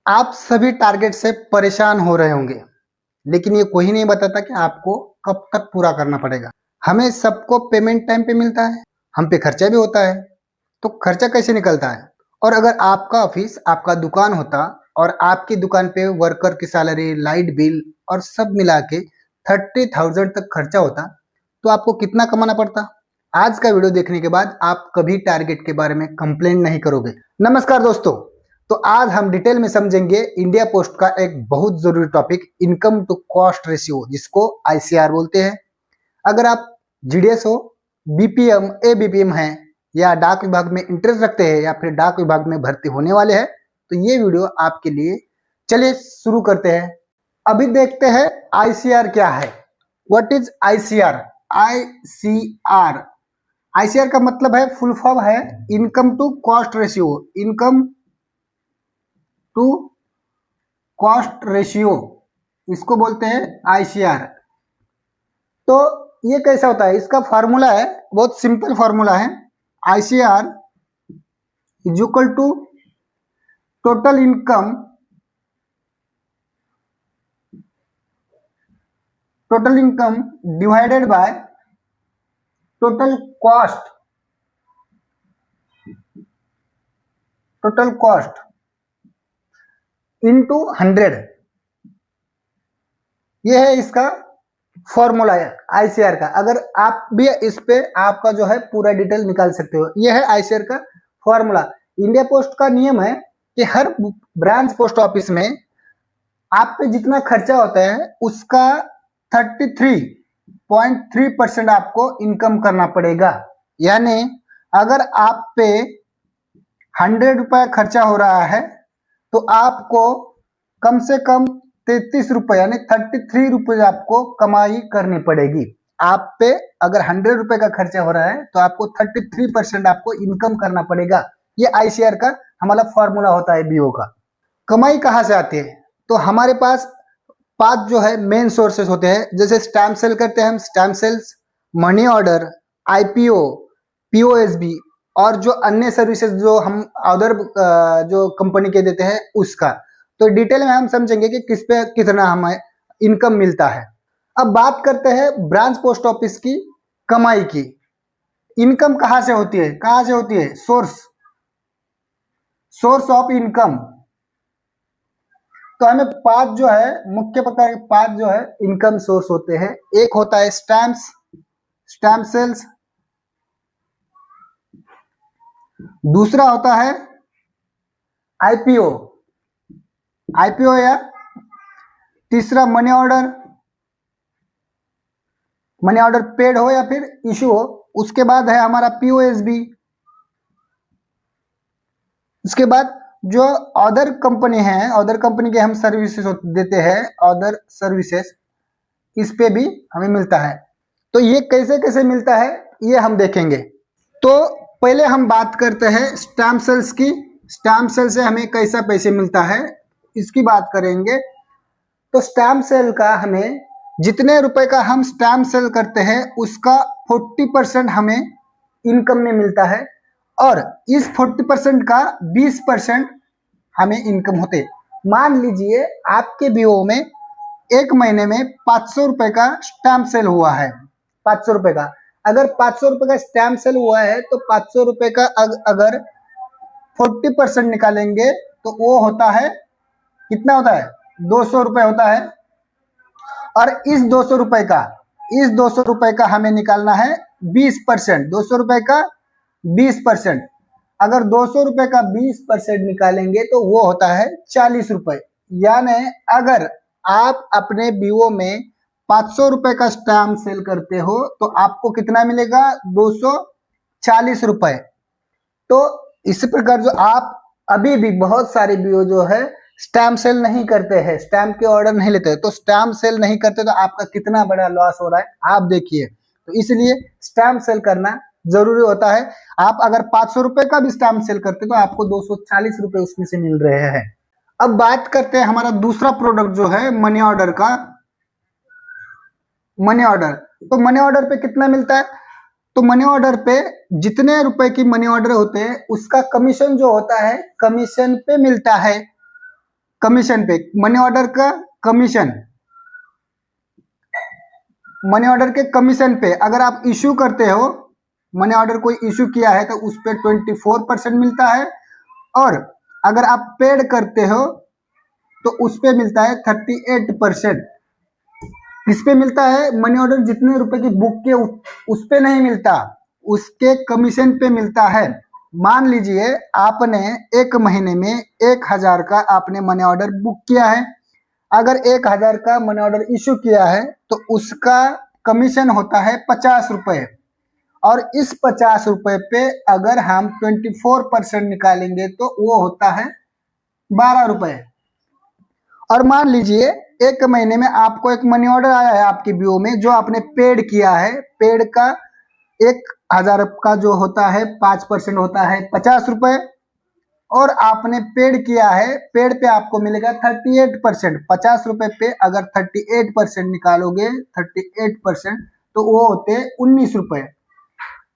आप सभी टारगेट से परेशान हो रहे होंगे, लेकिन ये कोई नहीं बताता कि आपको कब तक पूरा करना पड़ेगा। हमें सबको पेमेंट टाइम पे मिलता है, हम पे खर्चा भी होता है, तो खर्चा कैसे निकलता है? और अगर आपका ऑफिस, आपका दुकान होता और आपकी दुकान पे वर्कर की सैलरी, लाइट बिल और सब मिला के 30,000 तक खर्चा होता, तो आपको कितना कमाना पड़ता? आज का वीडियो देखने के बाद आप कभी टारगेट के बारे में कंप्लेंट नहीं करोगे। नमस्कार दोस्तों, तो आज हम डिटेल में समझेंगे इंडिया पोस्ट का एक बहुत जरूरी topic, income to cost ratio, जिसको आईसीआर बोलते हैं। अगर आप जीडीएस हो, बीपीएम, एबीपीएम हैं या डाक विभाग में इंटरेस्ट रखते हैं या फिर डाक विभाग में भर्ती होने वाले हैं, तो ये वीडियो आपके लिए। चलिए शुरू करते हैं। अभी देखते हैं आईसीआर क्या है। What is ICR? ICR ICR का मतलब है, फुल फॉर्म है income to cost ratio. Income to cost ratio, इसको बोलते हैं आईसीआर। तो ये कैसा होता है? इसका फॉर्मूला है, बहुत सिंपल फॉर्मूला है। ICR is equal to total income divided by total cost into 100। ये है इसका फॉर्मूला है आईसीआर का। अगर आप भी इस पे आपका जो है पूरा डिटेल निकाल सकते हो। ये है आईसीआर का फॉर्मूला। इंडिया पोस्ट का नियम है कि हर ब्रांच पोस्ट ऑफिस में आप पे जितना खर्चा होता है उसका 33.3% आपको इनकम करना पड़ेगा। यानी अगर आप पे 100 रुपया खर्चा हो रहा है तो आपको कम से कम 33 रुपए यानी 33 रुपए आपको कमाई करनी पड़ेगी। आप पे अगर 100 रुपए का खर्चा हो रहा है तो आपको 33% आपको इनकम करना पड़ेगा। ये आईसीआर का हमारा फॉर्मूला होता है बीओ का। कमाई कहाँ से आती है? तो हमारे पास 5 जो है मेन सोर्सेस होते हैं। जैसे स्टैम्प सेल करते हैं हम, stamp sales, money order, IPO, POSB और जो अन्य सर्विसेज जो हम अदर जो कंपनी के देते हैं उसका। तो डिटेल में हम समझेंगे कि किस पे कितना हमें इनकम मिलता है। अब बात करते हैं ब्रांच पोस्ट ऑफिस की कमाई की। इनकम कहाँ से होती है? Source of income. तो हमें 5 जो है मुख्य प्रकार के 5 जो है इनकम सोर्स होते हैं। एक होता है स्टैम्प सेल्स, दूसरा होता है आईपीओ या तीसरा मनी ऑर्डर पेड हो या फिर इशू हो। उसके बाद है हमारा पीओएसबी। उसके बाद जो अदर कंपनी है, अदर कंपनी के हम सर्विसेज देते हैं, अदर सर्विसेज, इस पे भी हमें मिलता है। तो ये कैसे कैसे मिलता है ये हम देखेंगे। तो पहले हम बात करते हैं स्टैम्प सेल्स की। स्टैम्प सेल से हमें कैसा पैसे मिलता है इसकी बात करेंगे। तो स्टैम्प सेल का हमें जितने रुपए का हम स्टैम्प सेल करते हैं उसका 40% हमें इनकम में मिलता है और इस 40% का 20% हमें इनकम होते। मान लीजिए आपके बीओ में एक महीने में 500 रुपए का स्टैम्प सेल हुआ है। 500 रुपए का, अगर 500 रुपए का स्टैम्प सेल हुआ है तो 500 रुपए का अगर 40% निकालेंगे तो वो होता है, कितना होता है? 200 रुपए होता है। और इस 200 रुपए का हमें निकालना है 20%। 200 रुपए का 20%। अगर 200 रुपए का 20% निकालेंगे तो वो होता है 40 रुपए। यानी अगर आप अपने बीओ में 500 रुपए का स्टैम्प सेल करते हो तो आपको कितना मिलेगा? 240 रुपए। तो इस प्रकार जो आप अभी भी बहुत सारे बीओ जो है स्टैम्प सेल नहीं करते हैं, स्टैम्प के ऑर्डर नहीं लेते, तो स्टैम्प सेल नहीं करते तो आपका कितना बड़ा लॉस हो रहा है आप देखिए। तो इसलिए स्टैम्प सेल करना जरूरी होता है। आप अगर 500 रुपए का भी स्टैम्प सेल करते तो आपको 240 रुपए उसमें से मिल रहे हैं। अब बात करते हैं हमारा दूसरा प्रोडक्ट जो है मनी ऑर्डर का। मनी ऑर्डर, तो मनी ऑर्डर पे कितना मिलता है? तो मनी ऑर्डर पे जितने रुपए की मनी ऑर्डर होते हैं उसका कमीशन जो होता है, कमीशन पे मिलता है। कमीशन पे, मनी ऑर्डर का कमीशन, मनी ऑर्डर के कमीशन पे अगर आप इशू करते हो, मनी ऑर्डर कोई इशू किया है तो उस पर 24% मिलता है, और अगर आप पेड करते हो तो उस पे मिलता है 38%। किस पे मिलता है? मनी ऑर्डर जितने रुपए की बुक के उस पे नहीं मिलता, उसके कमीशन पे मिलता है। मान लीजिए आपने एक महीने में 1000 का आपने मनी ऑर्डर बुक किया है, अगर 1000 का मनी ऑर्डर इशू किया है तो उसका कमीशन होता है 50 रुपए, और इस 50 रुपए पे अगर हम 24% निकालेंगे तो वो होता है 12 रुपए। और मान लीजिए एक महीने में आपको एक मनी ऑर्डर आया है आपकी बीओ में, जो आपने पेड किया है, पेड का 1000 का जो होता है 5% होता है 50 रुपए, और आपने पेड किया है, पेड पे आपको मिलेगा 38%। 50 रुपए पे अगर 38% निकालोगे, 38% तो वो होते 19 रुपए।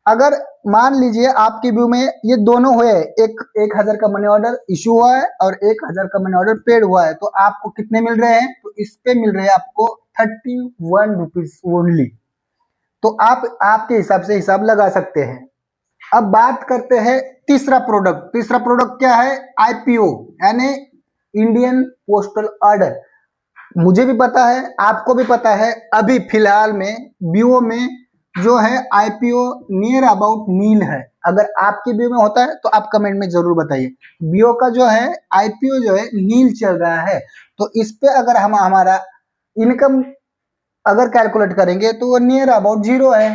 अगर मान लीजिए आपकी व्यू में ये दोनों हुए, एक 1000 का मनी ऑर्डर इशू हुआ है और 1000 का मनी ऑर्डर पेड हुआ है, तो आपको कितने मिल रहे हैं? तो इस पे मिल रहे हैं आपको 31 रुपीज ओनली। तो आप आपके हिसाब से हिसाब लगा सकते हैं। अब बात करते हैं तीसरा प्रोडक्ट। तीसरा प्रोडक्ट क्या है? आईपीओ, यानी इंडियन पोस्टल ऑर्डर। मुझे भी पता है, आपको भी पता है, अभी फिलहाल में बीओ में जो है आईपीओ नियर अबाउट नील है। अगर आपके बीओ में होता है तो आप कमेंट में जरूर बताइए। बीओ का जो है आईपीओ जो है नील चल रहा है, तो इस पे अगर हम हमारा इनकम अगर कैलकुलेट करेंगे तो वो नियर अबाउट 0 है,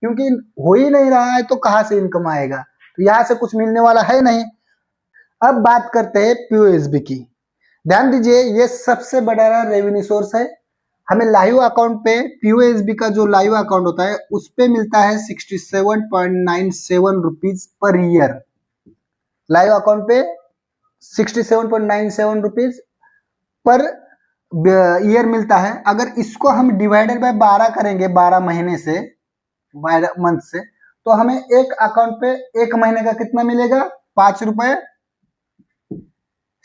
क्योंकि हो ही नहीं रहा है तो कहां से इनकम आएगा? तो यहां से कुछ मिलने वाला है नहीं। अब बात करते हैं पीओएसबी की। ध्यान दीजिए, ये सबसे बड़ा रेवेन्यू सोर्स है। हमें लाइव अकाउंट पे पीओएसबी का जो लाइव अकाउंट होता है उस पे मिलता है 67.97 rupees per year. Live account पे 67.97 रुपीज पर ईयर मिलता है। अगर इसको हम डिवाइडेड बाय 12 करेंगे, 12 महीने से, 12 मंथ से, तो हमें एक अकाउंट पे एक महीने का कितना मिलेगा? 5 रुपए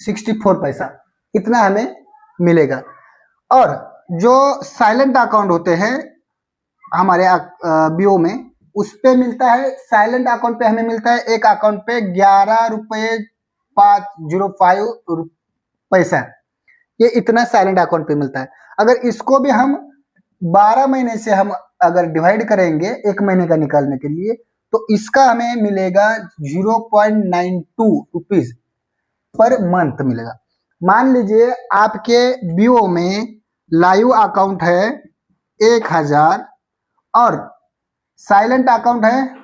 64 पैसा, इतना हमें मिलेगा। और जो साइलेंट अकाउंट होते हैं हमारे बीओ में, उस पे मिलता है, साइलेंट अकाउंट पे हमें मिलता है एक अकाउंट पे 11 रुपए 505 पैसा। ये इतना साइलेंट अकाउंट पे मिलता है। अगर इसको भी हम 12 महीने से हम अगर डिवाइड करेंगे एक महीने का निकालने के लिए, तो इसका हमें मिलेगा 0.92 रुपीज पर मंथ मिलेगा। मान लीजिए आपके बीओ में लाइव अकाउंट है 1000 और साइलेंट अकाउंट है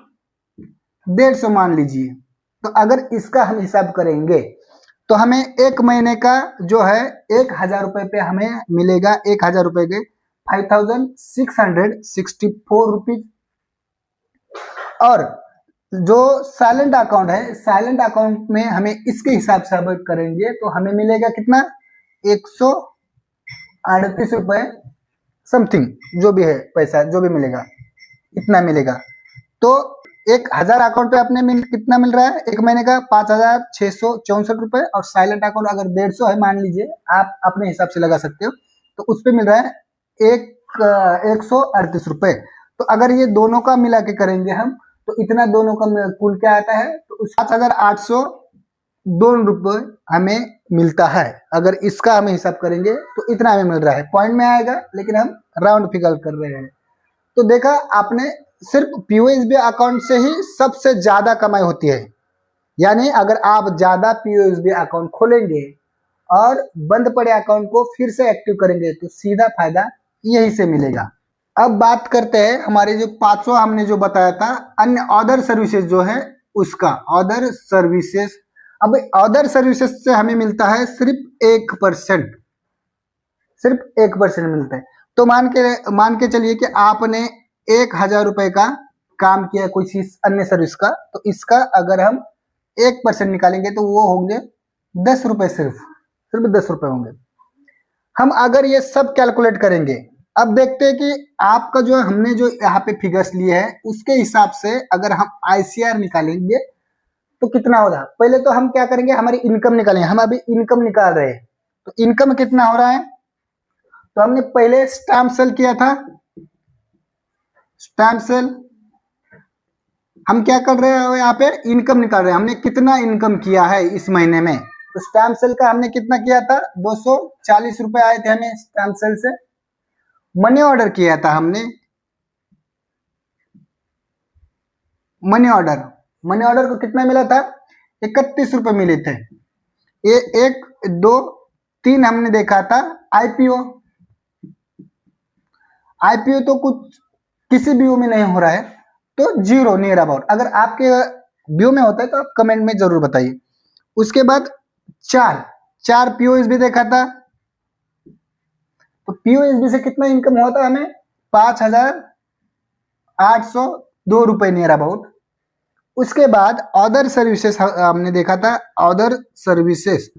150 मान लीजिए, तो अगर इसका हम हिसाब करेंगे तो हमें एक महीने का जो है 1000 रुपए पे हमें मिलेगा, 1000 रुपए के 5664 रुपीज। और जो साइलेंट अकाउंट है, साइलेंट अकाउंट में हमें इसके हिसाब से अब करेंगे तो हमें मिलेगा कितना? 138 रुपए समथिंग, जो भी है पैसा जो भी मिलेगा इतना मिलेगा। तो 1000 अकाउंट पे अपने कितना मिल रहा है एक महीने का? 5664 रुपए। और साइलेंट अकाउंट अगर 150 है मान लीजिए, आप अपने हिसाब से लगा सकते हो, तो उस पे मिल रहा है 138 रुपए। तो अगर ये दोनों का मिला के करेंगे हम, तो इतना दोनों का कुल क्या आता है? तो 7802 रुपए हमें मिलता है। अगर इसका हमें हिसाब करेंगे तो इतना हमें मिल रहा है। पॉइंट में आएगा, लेकिन हम राउंड फिगर कर रहे हैं। तो देखा आपने, सिर्फ पीओएसबी अकाउंट से ही सबसे ज्यादा कमाई होती है। यानी अगर आप ज्यादा पीओएसबी अकाउंट खोलेंगे और बंद पड़े अकाउंट को फिर से एक्टिव करेंगे तो सीधा फायदा यही से मिलेगा। अब बात करते हैं हमारे जो पांचवा हमने जो बताया था अन्य अदर सर्विसेज जो है उसका। अदर सर्विसेज, अब अदर सर्विसेज से हमें मिलता है सिर्फ 1%, सिर्फ 1% मिलता है। तो मान के चलिए कि आपने 1000 रुपए का काम किया कोई चीज अन्य सर्विस का, तो इसका अगर हम 1% निकालेंगे तो वो होंगे 10 रुपए, सिर्फ 10 रुपए होंगे। हम अगर ये सब कैलकुलेट करेंगे, अब देखते हैं कि आपका जो हमने जो यहाँ पे फिगर्स लिए हैं उसके हिसाब से अगर हम आईसीआर निकालेंगे तो कितना होगा। पहले तो हम क्या करेंगे, हमारी इनकम निकालेंगे। हम अभी इनकम निकाल रहे हैं, तो इनकम कितना हो रहा है? तो हमने पहले स्टैम्प सेल किया था, स्टैम्प सेल। हम क्या कर रहे हैं यहाँ पे? इनकम निकाल रहे हैं, हमने कितना इनकम किया है इस महीने में। तो स्टैम्प सेल का हमने कितना किया था? 240 रुपए आए थे हमें स्टैम्प सेल से। मनी ऑर्डर किया था हमने, मनी ऑर्डर को कितना मिला था? 31 रुपए मिले थे। ये 1 2 3 हमने देखा था। आईपीओ तो कुछ किसी व्यू में नहीं हो रहा है, तो 0 नियर अबाउट। अगर आपके व्यू में होता है तो आप कमेंट में जरूर बताइए। उसके बाद 4 पीओएसबी देखा था। तो पीओएसबी से कितना इनकम हुआ था हमें? 5,802 रुपए नियर अबाउट। उसके बाद अदर सर्विसेज हमने देखा था, अदर सर्विसेज।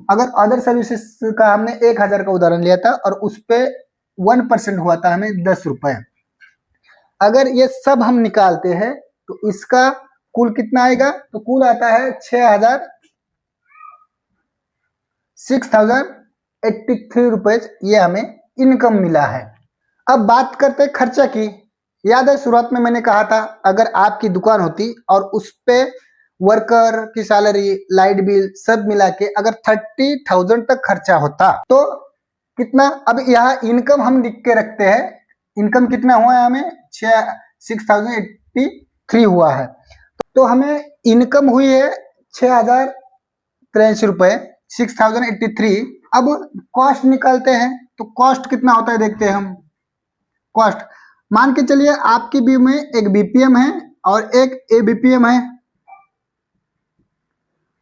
अगर अदर सर्विसेज का हमने 1,000 का उदाहरण लिया था और उस पे 1% हुआ था हमें 10 रुपए। अगर ये सब हम निकालते हैं तो इसका कुल कितना आएगा? तो कुल आता है 6,083 रुपए, ये हमें इनकम मिला है। अब बात करते हैं खर्चा की। याद है शुरुआत में मैंने कहा था, अगर आपकी दुकान होती और उस पे वर्कर की सैलरी, लाइट बिल सब मिला के अगर 30,000 तक खर्चा होता तो कितना? अब यहाँ इनकम हम लिख के रखते हैं। इनकम कितना हुआ है हमें? 6,083 हुआ है। तो हमें इनकम हुई है 6,083 रुपए, 6,083। अब कॉस्ट निकालते हैं, तो कॉस्ट कितना होता है देखते हैं हम। कॉस्ट मान के चलिए आपकी व्यू में एक बीपीएम है और एक एबीपीएम है।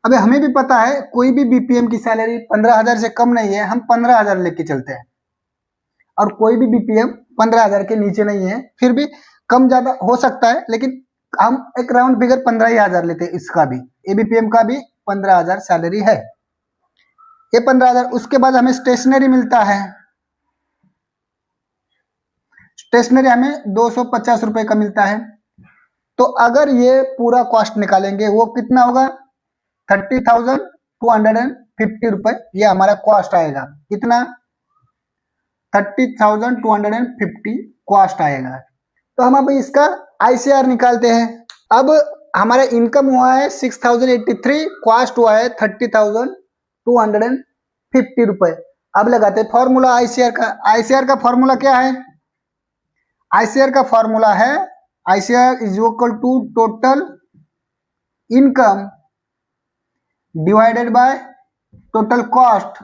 अब हमें भी पता है कोई भी बीपीएम की सैलरी 15,000 से कम नहीं है, हम 15,000 लेके चलते हैं। और कोई भी बीपीएम 15,000 के नीचे नहीं है, फिर भी कम ज्यादा हो सकता है, लेकिन हम एक राउंड फिगर 15,000 लेते हैं। इसका भी, एबीपीएम का भी 15,000 सैलरी है, ये 15,000। उसके बाद हमें स्टेशनरी मिलता है, स्टेशनरी हमें 250 रुपए का मिलता है। तो अगर ये पूरा कॉस्ट निकालेंगे वो कितना होगा? 30,250 रुपए, ये हमारा कॉस्ट आएगा। कितना? 30,250 कॉस्ट आएगा। तो हम अब इसका आईसीआर निकालते हैं। अब हमारा इनकम हुआ है 6,083, कॉस्ट हुआ है 30,250 रुपए। अब लगाते हैं फॉर्मूला आईसीआर का। आईसीआर का फॉर्मूला क्या है? आईसीआर का फॉर्मूला है ICR is equal to total income divided by total cost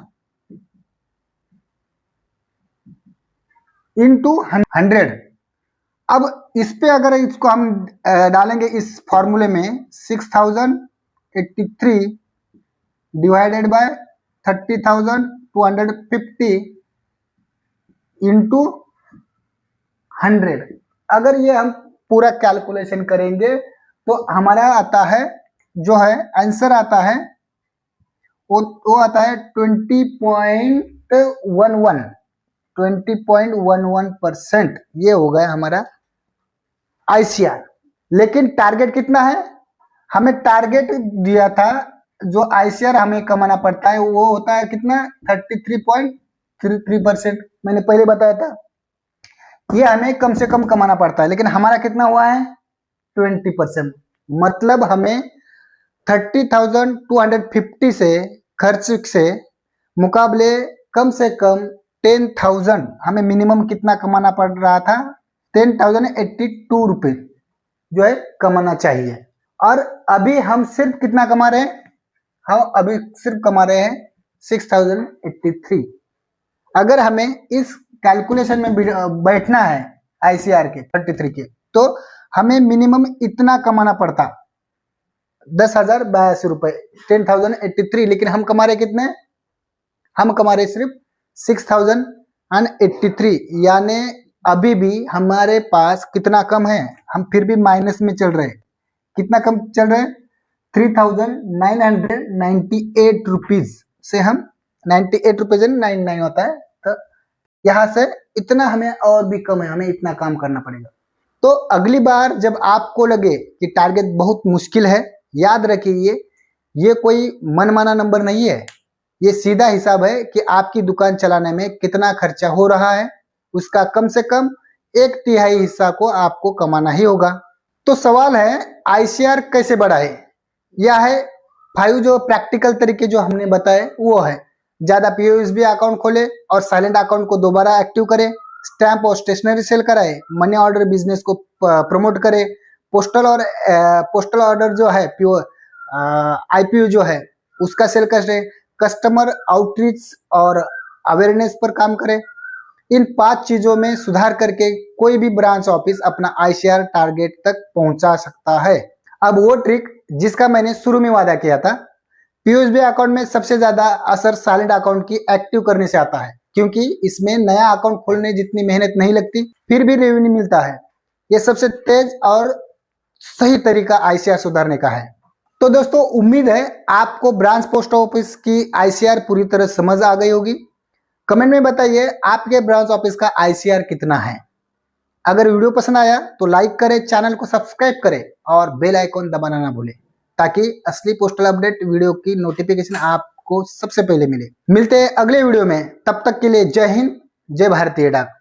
into 100। अब इस पे अगर इसको हम डालेंगे इस फॉर्मूले में, 6,083 डिवाइडेड बाय 30,250 इंटू 100, अगर ये हम पूरा कैलकुलेशन करेंगे तो हमारा आता है, जो है आंसर आता है वो आता है 20.11%। ये हो गया हमारा आईसीआर। लेकिन टारगेट कितना है? हमें टारगेट दिया था, जो आईसीआर हमें कमाना पड़ता है वो होता है कितना? 33.33%। मैंने पहले बताया था, ये हमें कम से कम कमाना पड़ता है, लेकिन हमारा कितना हुआ है? 20%। मतलब हमें 30,250 से खर्च से मुकाबले कम से कम 10,000 हमें मिनिमम कितना कमाना पड़ रहा था? 10,082 रुपए जो है कमाना चाहिए। और अभी हम सिर्फ कितना कमा रहे हैं? हम अभी सिर्फ कमा रहे हैं 6,083। अगर हमें इस कैलकुलेशन में बैठना है आईसीआर के 33 के, तो हमें मिनिमम इतना कमाना पड़ता 10,082 रुपए, 10,083। लेकिन हम कमा रहे कितने? हम कमा रहे सिर्फ 6,083। यानी अभी भी हमारे पास कितना कम है? हम फिर भी माइनस में चल रहे हैं। कितना कम चल रहे हैं? 3,998 रुपीज से हम 98 रुपीज 99 होता है, तो यहाँ से इतना हमें और भी कम है, हमें इतना काम करना पड़ेगा। तो अगली बार जब आपको लगे कि टारगेट बहुत मुश्किल है, याद रखिए ये कोई मनमाना नंबर नहीं है, ये सीधा हिसाब है कि आपकी दुकान चलाने में कितना खर्चा हो रहा है, उसका कम से कम 1/3 हिस्सा को आपको कमाना ही होगा। तो सवाल है ICR कैसे बढ़ाए? यह है 5 जो प्रैक्टिकल तरीके जो हमने बताए वो है, ज्यादा POSB अकाउंट खोले और साइलेंट अकाउंट को दोबारा एक्टिव करे, स्टैंप और स्टेशनरी सेल कराए, मनी ऑर्डर बिजनेस को प्रमोट करे, पोस्टल ऑर्डर जो है IPO जो है उसका सेल करे, कस्टमर आउटरीच और अवेयरनेस पर काम करे। इन 5 चीजों में सुधार करके कोई भी ब्रांच ऑफिस अपना ICR टारगेट तक पहुंचा सकता है। अब वो ट्रिक जिसका मैंने शुरू में वादा किया था, POSB अकाउंट में सबसे ज्यादा असर साइलेंट अकाउंट की एक्टिव करने से आता है, क्योंकि इसमें नया अकाउंट खोलने जितनी मेहनत नहीं लगती, फिर भी रेवेन्यू मिलता है। ये सबसे तेज और सही तरीका ICR सुधारने का है। तो दोस्तों उम्मीद है आपको ब्रांच पोस्ट ऑफिस की ICR पूरी तरह समझ आ गई होगी। कमेंट में बताइए आपके ब्रांच ऑफिस का ICR कितना है। अगर वीडियो पसंद आया तो लाइक करें, चैनल को सब्सक्राइब करें और बेल आइकॉन दबाना ना भूलें, ताकि असली पोस्टल अपडेट वीडियो की नोटिफिकेशन आपको सबसे पहले मिले। मिलते हैं अगले वीडियो में, तब तक के लिए जय हिंद, जय भारतीय डाक।